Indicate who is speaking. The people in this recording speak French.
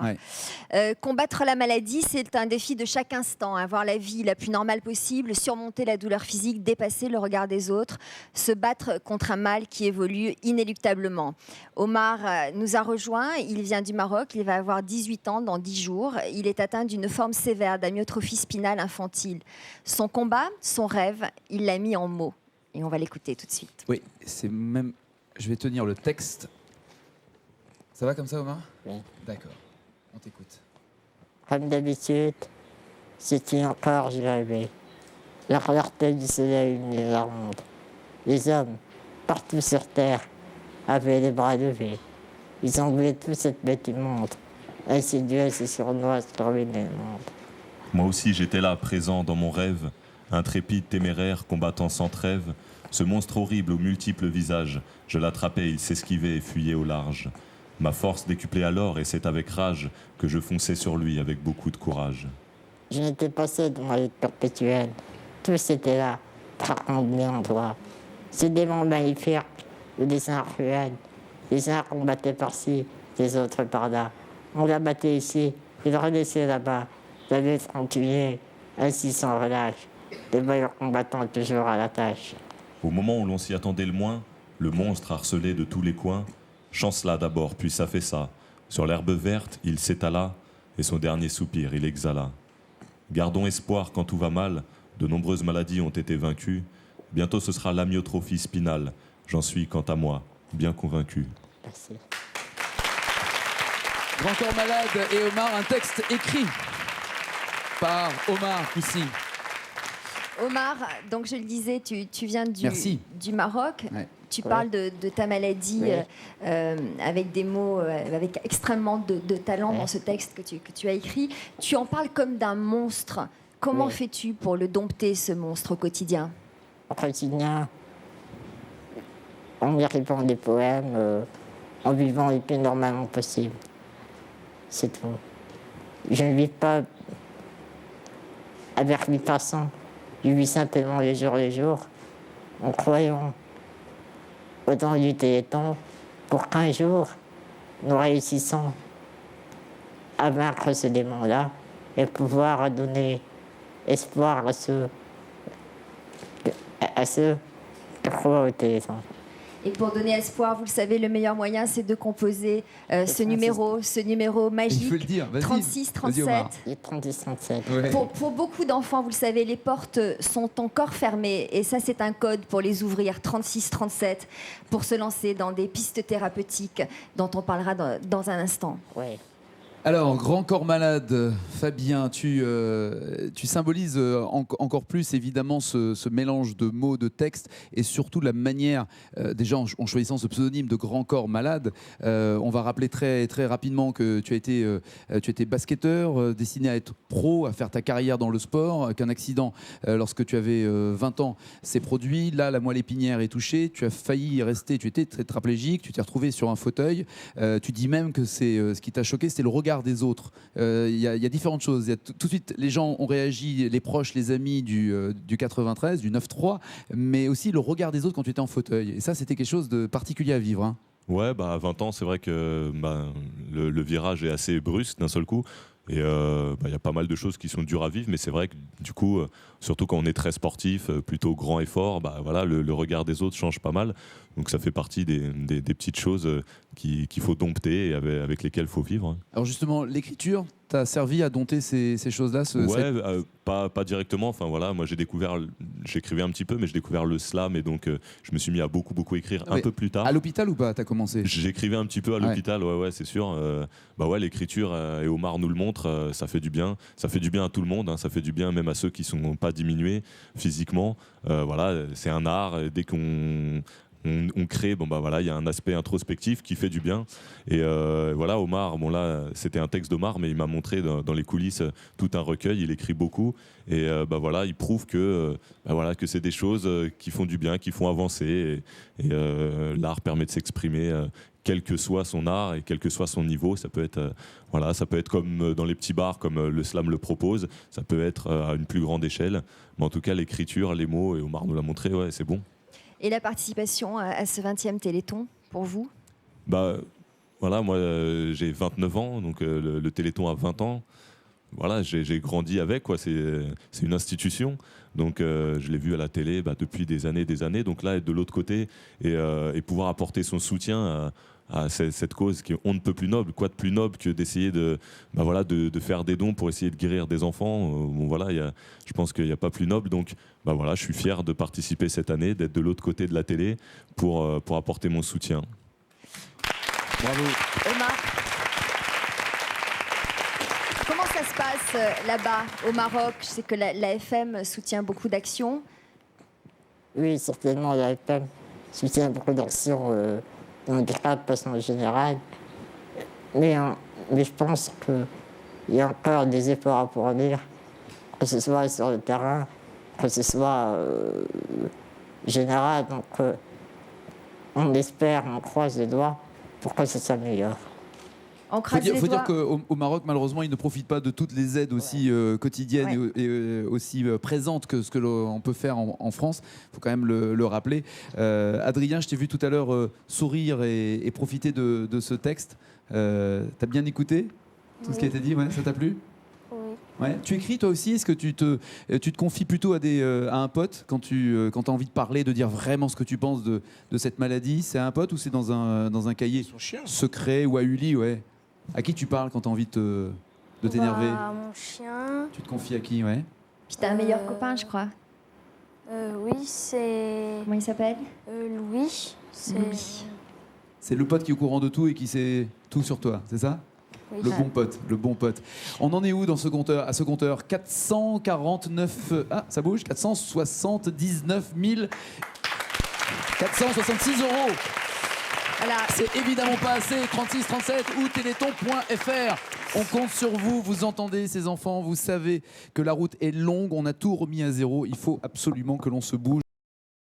Speaker 1: Ouais.
Speaker 2: Combattre la maladie, c'est un défi de chaque instant. Avoir la vie la plus normale possible, surmonter la douleur physique, dépasser le regard des autres, se battre contre un mal qui évolue inéluctablement. Omar nous a rejoints, il vient du Maroc, il va avoir 18 ans dans 10 jours. Il est atteint d'une forme sévère d'amyotrophie spinale infantile. Son combat, son rêve, il l'a mis en mots. Et on va l'écouter tout de suite.
Speaker 1: Oui, c'est même. Je vais tenir le texte. Ça va comme ça, Omar ?
Speaker 3: Oui.
Speaker 1: D'accord. On t'écoute.
Speaker 3: Comme d'habitude, c'était encore je rêvais. La clarté du soleil me la ronde. Les hommes, partout sur terre, avaient les bras levés. Ils englouaient toute cette bête immonde, insidieuse et sournoise pour ruiner le monde.
Speaker 4: Moi aussi j'étais là, présent dans mon rêve, intrépide, téméraire, combattant sans trêve. Ce monstre horrible aux multiples visages, je l'attrapais, il s'esquivait et fuyait au large. Ma force décuplée alors, et c'est avec rage que je fonçais sur lui avec beaucoup de courage.
Speaker 3: Je n'étais pas seul dans ma lutte perpétuelle. Tous étaient là, tremblés en droit. Ce démon magnifique, le dessin cruel. Les uns combattaient par-ci, les autres par-là. On l'abattait ici, il le relaissait là-bas. La lutte continuait, ainsi sans relâche. Les vaillants combattants toujours à la tâche.
Speaker 4: Au moment où l'on s'y attendait le moins, le monstre harcelé de tous les coins chancela d'abord, puis s'affaissa. Sur l'herbe verte, il s'étala, et son dernier soupir, il exhala. Gardons espoir quand tout va mal, de nombreuses maladies ont été vaincues. Bientôt ce sera l'amyotrophie spinale, j'en suis quant à moi, bien convaincu.
Speaker 3: Merci.
Speaker 1: Grand corps malade et Omar, un texte écrit par Omar Koussi.
Speaker 2: Omar, donc je le disais, tu viens
Speaker 1: Merci.
Speaker 2: du Maroc.
Speaker 1: Ouais.
Speaker 2: Tu parles de ta maladie
Speaker 3: Oui.
Speaker 2: avec des mots, avec extrêmement de talent dans ce texte que tu as écrit. Tu en parles comme d'un monstre. Comment
Speaker 3: Oui.
Speaker 2: fais-tu pour le dompter, ce monstre, au quotidien ?
Speaker 3: Au quotidien, en écrivant des poèmes, en vivant le plus normalement possible. C'est tout. Je ne vis pas avec mes passants. Je vis simplement le jour, en croyant autant du téléthon pour qu'un jour, nous réussissons à vaincre ce démon-là et pouvoir donner espoir à ceux qui croient au téléthon.
Speaker 2: Et pour donner espoir, vous le savez, le meilleur moyen, c'est de composer ce numéro magique.
Speaker 1: Il faut le dire, vas-y.
Speaker 2: 36
Speaker 1: Vas-y, Omar.
Speaker 2: 37.
Speaker 3: Les 30-37.
Speaker 1: Ouais.
Speaker 2: Pour beaucoup d'enfants, vous le savez, les portes sont encore fermées. Et ça, c'est un code pour les ouvrir, 36-37, pour se lancer dans des pistes thérapeutiques dont on parlera dans un instant.
Speaker 3: Oui.
Speaker 1: Alors, grand corps malade, Fabien, tu symbolises encore plus évidemment ce mélange de mots, de textes et surtout la manière, déjà en choisissant ce pseudonyme de grand corps malade, on va rappeler très, très rapidement que tu étais basketteur, destiné à être pro, à faire ta carrière dans le sport, qu'un accident lorsque tu avais 20 ans s'est produit. Là, la moelle épinière est touchée, tu as failli y rester, tu étais tétraplégique, tu t'es retrouvé sur un fauteuil. Tu dis même que ce qui t'a choqué, c'était le regard des autres. Il y a différentes choses. Tout de suite, les gens ont réagi, les proches, les amis du 93, du 9-3, mais aussi le regard des autres quand tu étais en fauteuil. Et ça, c'était quelque chose de particulier à vivre. Hein.
Speaker 4: Ouais, à 20 ans, c'est vrai que le virage est assez brusque d'un seul coup. Et y a pas mal de choses qui sont dures à vivre, mais c'est vrai que du coup, surtout quand on est très sportif, plutôt grand et fort, le regard des autres change pas mal. Donc ça fait partie des petites choses qu'il faut dompter et avec lesquelles il faut vivre. Hein.
Speaker 1: Alors justement, l'écriture t'a servi à dompter ces choses-là
Speaker 4: pas directement. Enfin voilà, moi j'écrivais un petit peu, mais j'ai découvert le slam et donc je me suis mis à beaucoup écrire un peu plus tard.
Speaker 1: À l'hôpital ou pas, t'as commencé ?
Speaker 4: J'écrivais un petit peu à l'hôpital, ouais, c'est sûr. L'écriture, et Omar nous le montre, ça fait du bien. Ça fait du bien à tout le monde, hein, ça fait du bien même à ceux qui sont pas diminués physiquement. C'est un art. Dès qu'on crée, il y a un aspect introspectif qui fait du bien. Et Omar, c'était un texte d'Omar, mais il m'a montré dans les coulisses tout un recueil. Il écrit beaucoup et il prouve que c'est des choses qui font du bien, qui font avancer. Et l'art permet de s'exprimer. Quel que soit son art et quel que soit son niveau, ça peut être comme dans les petits bars, comme le slam le propose, ça peut être à une plus grande échelle. Mais en tout cas, l'écriture, les mots, et Omar nous l'a montré, ouais, c'est bon.
Speaker 2: Et la participation à ce 20e Téléthon, pour vous ?
Speaker 4: Voilà, moi j'ai 29 ans, donc le Téléthon a 20 ans. Voilà, j'ai grandi avec, quoi. C'est une institution. Donc je l'ai vu à la télé depuis des années. Donc là, être de l'autre côté et pouvoir apporter son soutien à cette cause qui est on ne peut plus noble. Quoi de plus noble que d'essayer de faire des dons pour essayer de guérir des enfants. Bon, voilà, je pense qu'il n'y a pas plus noble. Donc voilà, je suis fier de participer cette année, d'être de l'autre côté de la télé pour apporter mon soutien.
Speaker 1: Bravo.
Speaker 2: Omar, comment ça se passe là-bas au Maroc? Je sais que la FM soutient beaucoup d'actions.
Speaker 3: Oui, certainement, la FM soutient beaucoup d'actions dans le handicap de façon générale. Mais je pense qu'il y a encore des efforts à fournir, que ce soit sur le terrain, que ce soit général. Donc, on espère, on croise les doigts pour que ça s'améliore.
Speaker 1: Il faut dire qu'au Maroc, malheureusement, ils ne profitent pas de toutes les aides aussi quotidiennes et aussi présentes que ce que l'on peut faire en France. Il faut quand même le rappeler. Adrien, je t'ai vu tout à l'heure sourire et profiter de ce texte. T'as bien écouté tout ce qui a été dit? Ouais, ça t'a plu?
Speaker 5: Oui.
Speaker 1: Ouais. Tu écris toi aussi? Est-ce que tu te confies plutôt à un pote quand tu as envie de parler, de dire vraiment ce que tu penses de cette maladie? C'est à un pote ou c'est dans un cahier secret ou à Uli? Ouais. À qui tu parles quand tu as envie de t'énerver?
Speaker 5: À mon chien.
Speaker 1: Tu te confies à qui? Ouais.
Speaker 2: Puis t'as un meilleur copain, je crois.
Speaker 5: Oui, c'est
Speaker 2: Comment il s'appelle?
Speaker 5: Louis.
Speaker 2: Louis.
Speaker 1: C'est le pote qui est au courant de tout et qui sait tout sur toi, c'est ça?
Speaker 5: Oui.
Speaker 1: Le bon pote. On en est où dans ce compteur? À ce compteur 449... Ah, ça bouge. 479 466 €.
Speaker 2: Voilà.
Speaker 1: C'est évidemment pas assez. 36 37 ou téléthon.fr. On compte sur vous. Vous entendez ces enfants. Vous savez que la route est longue. On a tout remis à zéro. Il faut absolument que l'on se bouge.